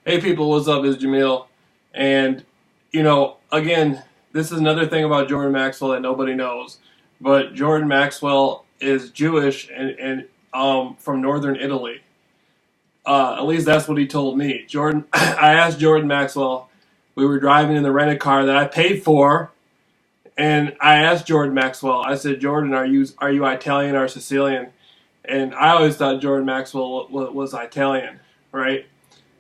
Hey people, what's up? It's Jameel. And, again, this is another thing about Jordan Maxwell that nobody knows. But Jordan Maxwell is Jewish and from northern Italy. At least that's what he told me. I asked Jordan Maxwell, we were driving in the rented car that I paid for, and I asked Jordan Maxwell, I said, Jordan, are you Italian or Sicilian? And I always thought Jordan Maxwell was Italian, right?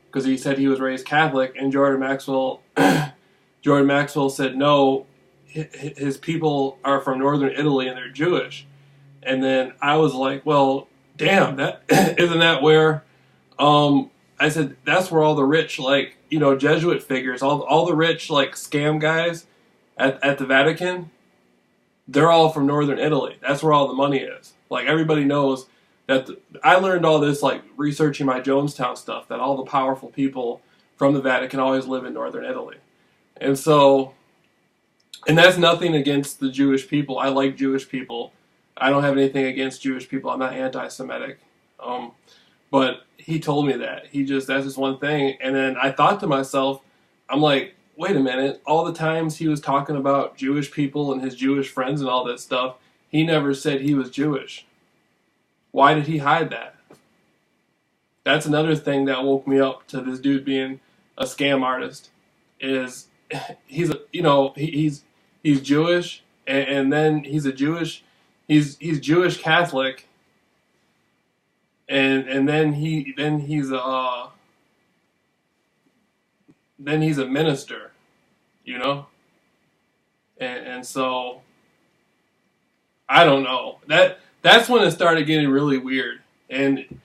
Because he said he was raised Catholic, and Jordan Maxwell said no, his people are from northern Italy and they're Jewish. And then I was like, well, damn, that isn't that where? I said that's where all the rich, like, Jesuit figures, all the rich, like, scam guys at the Vatican, they're all from northern Italy. That's where all the money is. Like, everybody knows that. I learned all this, like, researching my Jonestown stuff, that all the powerful people from the Vatican always live in northern Italy. And so, and that's nothing against the Jewish people. I like Jewish people. I don't have anything against Jewish people. I'm not anti-Semitic. But he told me that. That's just one thing. And then I thought to myself, I'm like, wait a minute. All the times he was talking about Jewish people and his Jewish friends and all this stuff, he never said he was Jewish. Why did he hide that? That's another thing that woke me up to this dude being a scam artist. Is he's Jewish, and then he's Jewish Catholic, and then he's a minister, and so I don't know. That's when it started getting really weird. And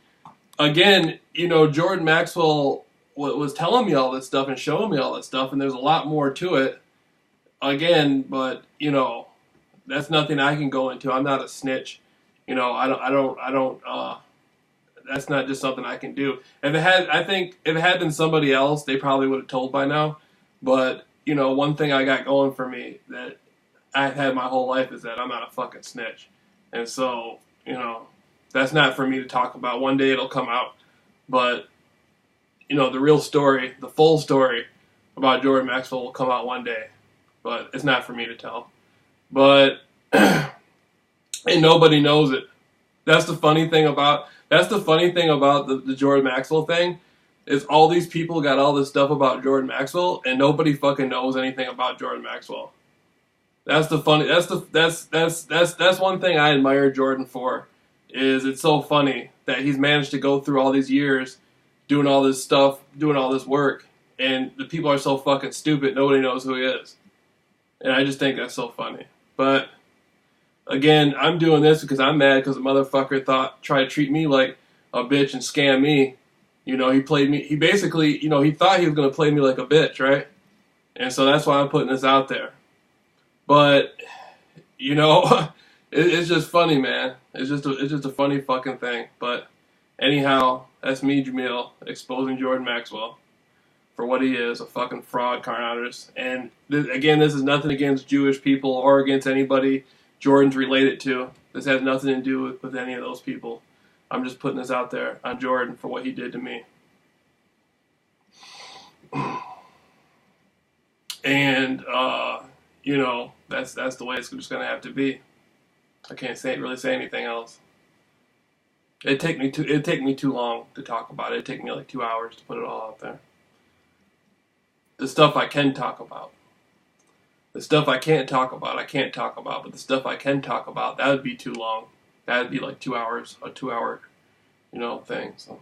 again, Jordan Maxwell was telling me all this stuff and showing me all this stuff, and there's a lot more to it. Again, but that's nothing I can go into. I'm not a snitch. I don't. That's not just something I can do. I think if it had been somebody else, they probably would have told by now. But one thing I got going for me that I've had my whole life is that I'm not a fucking snitch, and so that's not for me to talk about. One day it'll come out, but the real story, the full story about Jordan Maxwell will come out one day, but it's not for me to tell. But and nobody knows it. That's the funny thing about the Jordan Maxwell thing, is all these people got all this stuff about Jordan Maxwell and nobody fucking knows anything about Jordan Maxwell. That's one thing I admire Jordan for, is it's so funny that he's managed to go through all these years doing all this stuff, doing all this work, and the people are so fucking stupid, nobody knows who he is. And I just think that's so funny. But again, I'm doing this because I'm mad because the motherfucker tried to treat me like a bitch and scam me. He played me. He basically, he thought he was going to play me like a bitch, right? And so that's why I'm putting this out there. But, it's just funny, man. It's just a funny fucking thing. But anyhow, that's me, Jameel, exposing Jordan Maxwell for what he is, a fucking fraud, con artist. And again, this is nothing against Jewish people or against anybody Jordan's related to. This has nothing to do with any of those people. I'm just putting this out there on Jordan for what he did to me. And that's the way it's just gonna have to be. I can't really say anything else. It'd take me too long to talk about it. It'd take me like 2 hours to put it all out there. The stuff I can talk about. The stuff I can't talk about, I can't talk about. But the stuff I can talk about, that would be too long. That would be like 2 hours, a 2 hour, thing. So.